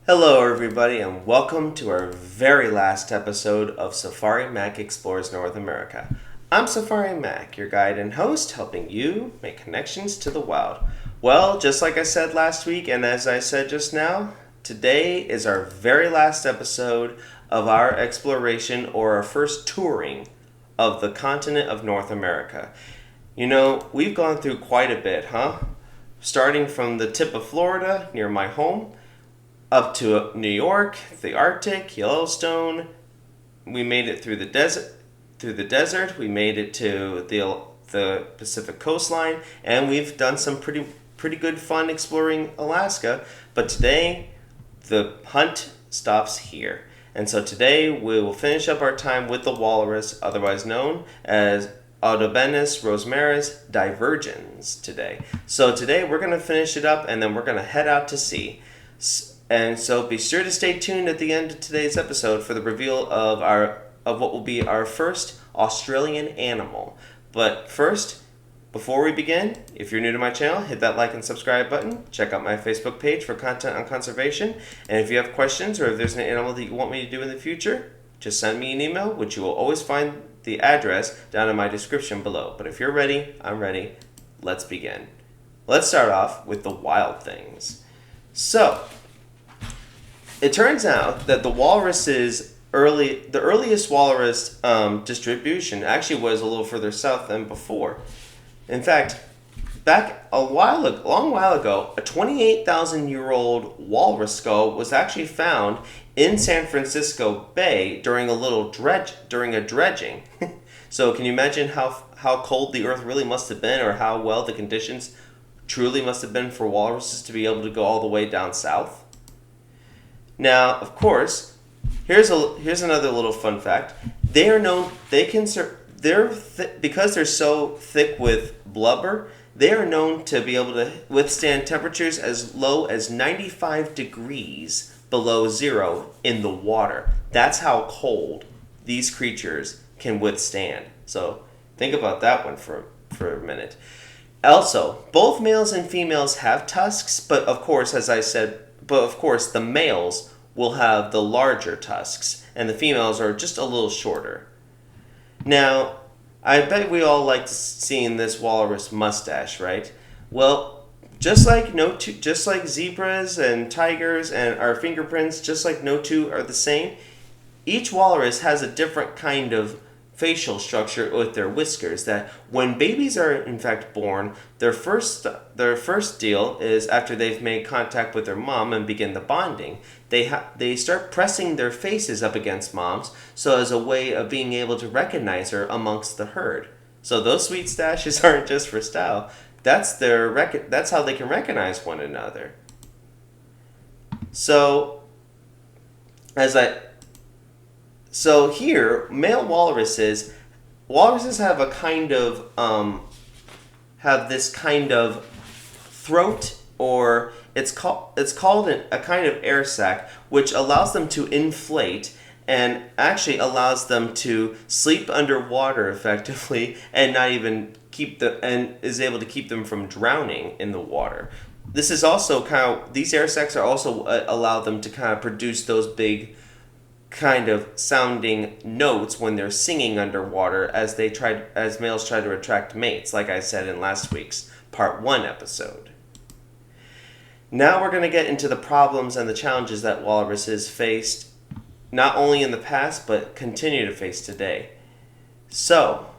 Hello, everybody, and welcome to our very last episode of Safari Mack Explores North America. I'm Safari Mack, your guide and host, helping you make connections to the wild. Well, just like I said last week, and as I said just now, today is our very last episode of our exploration or our first touring of the continent of North America. You know, we've gone through quite a bit, huh? Starting from the tip of Florida, near my home, up to New York, the Arctic, Yellowstone. We made it through the desert. We made it to the Pacific coastline, and we've done some pretty good fun exploring Alaska. But today, the hunt stops here, and so today we will finish up our time with the walrus, otherwise known as Audobinus rosmaris divergens. Today, so today we're gonna finish it up, and then we're gonna head out to sea. And so be sure to stay tuned at the end of today's episode for the reveal of what will be our first Australian animal. But first, before we begin, if you're new to my channel, hit that like and subscribe button. Check out my Facebook page for content on conservation. And if you have questions or if there's an animal that you want me to do in the future, just send me an email, which you will always find the address down in my description below. But if you're ready, I'm ready. Let's begin. Let's start off with the wild things. So, it turns out that the earliest walrus distribution actually was a little further south than before. In fact, back a long while ago, a 28,000-year-old walrus skull was actually found in San Francisco Bay during a dredging. So, can you imagine how cold the Earth really must have been, or how well the conditions truly must have been for walruses to be able to go all the way down south? Now, of course, here's another little fun fact. They are known. Because they're so thick with blubber, they are known to be able to withstand temperatures as low as 95 degrees below zero in the water. That's how cold these creatures can withstand. So think about that one for a minute. Also, both males and females have tusks, but of course, the males will have the larger tusks, and the females are just a little shorter. Now, I bet we all like seeing this walrus mustache, right? Well, just like zebras and tigers and our fingerprints, just like no two are the same, each walrus has a different kind of facial structure with their whiskers. That when babies are in fact born, their first deal is, after they've made contact with their mom and begin the bonding, they start pressing their faces up against mom's, so as a way of being able to recognize her amongst the herd. So those sweet stashes aren't just for style. That's how they can recognize one another. So here, male walruses have this kind of throat, or it's called a kind of air sac, which allows them to inflate and actually allows them to sleep underwater effectively, and not even is able to keep them from drowning in the water. This is also these air sacs are also allow them to kind of produce those big kind of sounding notes when they're singing underwater, as males try to attract mates, like I said in last week's part 1 episode. Now we're going to get into the problems and the challenges that walruses faced, not only in the past, but continue to face today. So,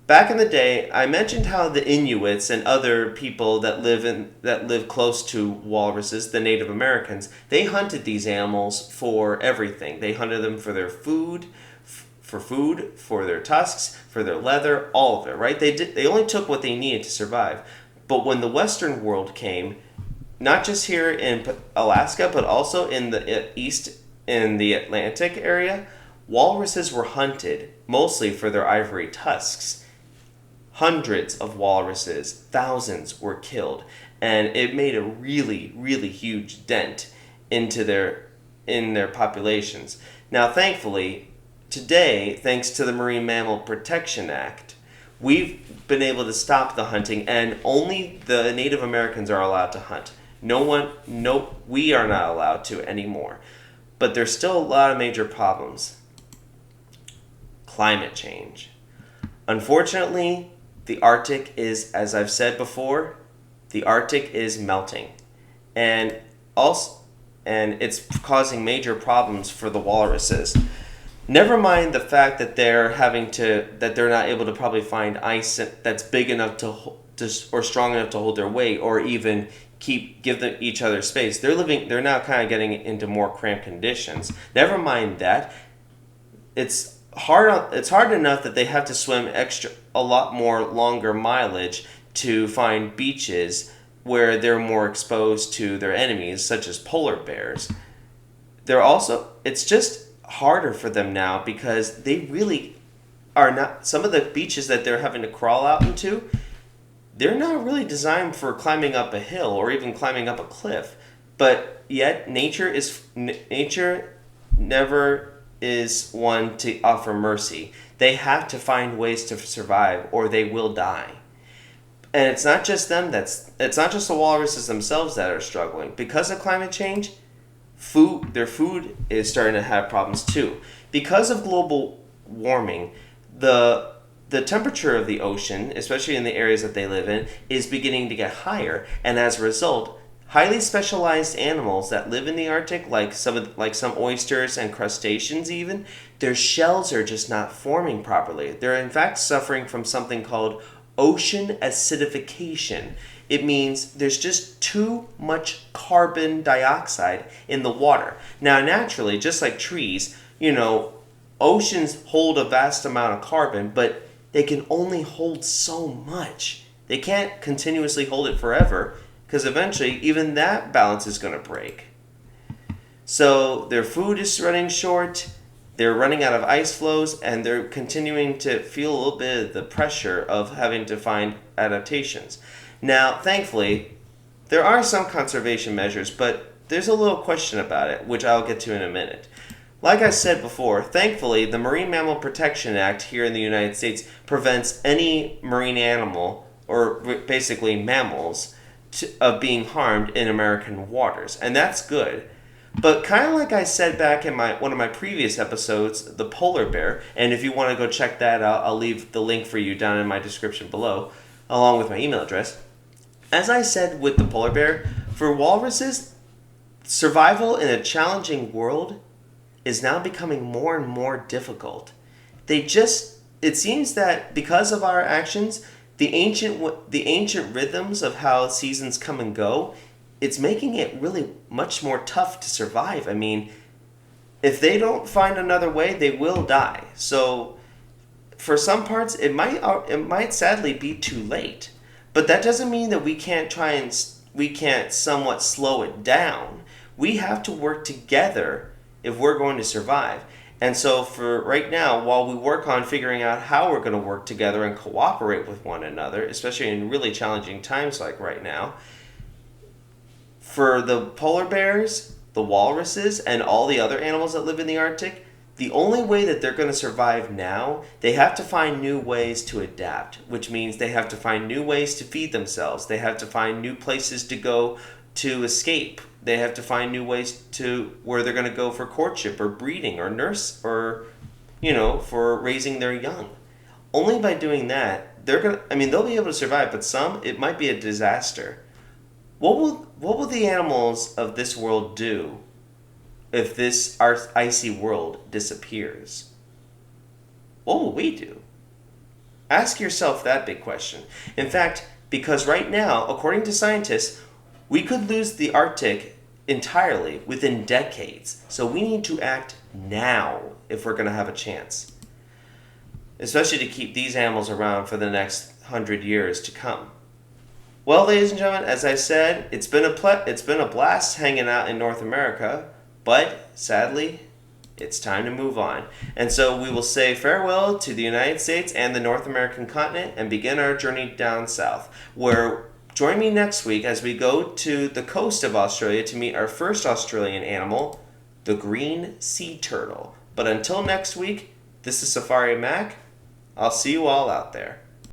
back in the day, I mentioned how the Inuits and other people that live close to walruses, the Native Americans, they hunted these animals for everything. They hunted them for their food, for their tusks, for their leather, all of it, right? They only took what they needed to survive. But when the Western world came, not just here in Alaska, but also in the east, in the Atlantic area, walruses were hunted mostly for their ivory tusks. Hundreds of walruses, thousands, were killed, and it made a really, really huge dent in their populations. Now, thankfully, today, thanks to the Marine Mammal Protection Act, we've been able to stop the hunting, and only the Native Americans are allowed to hunt. No, we are not allowed to anymore. But there's still a lot of major problems. Climate change. Unfortunately, the Arctic is, as I've said before, the Arctic is melting. And also and it's causing major problems for the walruses. Never mind the fact that they're not able to probably find ice that's big enough or strong enough to hold their weight, or even give them each other space. They're now kind of getting into more cramped conditions. Never mind that. It's hard enough that they have to swim a lot more longer mileage to find beaches where they're more exposed to their enemies, such as polar bears. It's just harder for them now because they really are not, some of the beaches that they're having to crawl out into, they're not really designed for climbing up a hill or even climbing up a cliff. But yet nature never is one to offer mercy. They have to find ways to survive or they will die. And it's not just them it's not just the walruses themselves that are struggling. Because of climate change, their food is starting to have problems too. Because of global warming, the temperature of the ocean, especially in the areas that they live in, is beginning to get higher, and as a result, highly specialized animals that live in the Arctic, like some oysters and crustaceans even, their shells are just not forming properly. They're in fact suffering from something called ocean acidification. It means there's just too much carbon dioxide in the water. Now, naturally, just like trees, oceans hold a vast amount of carbon, but they can only hold so much. They can't continuously hold it forever, because eventually even that balance is going to break. So their food is running short, they're running out of ice flows, and they're continuing to feel a little bit of the pressure of having to find adaptations. Now, thankfully, there are some conservation measures, but there's a little question about it, which I'll get to in a minute. Like I said before, thankfully, the Marine Mammal Protection Act here in the United States prevents any marine animal, or basically mammals, of being harmed in American waters, and that's good. But kind of like I said back in one of my previous episodes, the polar bear, and if you want to go check that out, I'll leave the link for you down in my description below, along with my email address. As I said with the polar bear, for walruses, survival in a challenging world is now becoming more and more difficult. It seems that because of our actions, the ancient rhythms of how seasons come and go, it's making it really much more tough to survive. I mean, if they don't find another way, they will die. So for some parts, it might sadly be too late. But that doesn't mean that we can't somewhat slow it down. We have to work together if we're going to survive. And so for right now, while we work on figuring out how we're going to work together and cooperate with one another, especially in really challenging times like right now, for the polar bears, the walruses, and all the other animals that live in the Arctic, the only way that they're going to survive now, they have to find new ways to adapt, which means they have to find new ways to feed themselves. They have to find new places to go to escape. They have to find new ways to where they're going to go for courtship or breeding or nurse or, for raising their young. Only by doing that, they'll be able to survive, but it might be a disaster. What will the animals of this world do if this icy world disappears? What will we do? Ask yourself that big question. In fact, because right now, according to scientists, we could lose the Arctic entirely within decades. So we need to act now if we're going to have a chance, especially to keep these animals around for the next 100 years to come. Well, ladies and gentlemen, as I said, it's been a blast hanging out in North America, but sadly, it's time to move on. And so we will say farewell to the United States and the North American continent and begin our journey down south, where join me next week as we go to the coast of Australia to meet our first Australian animal, the green sea turtle. But until next week, this is Safari Mack. I'll see you all out there.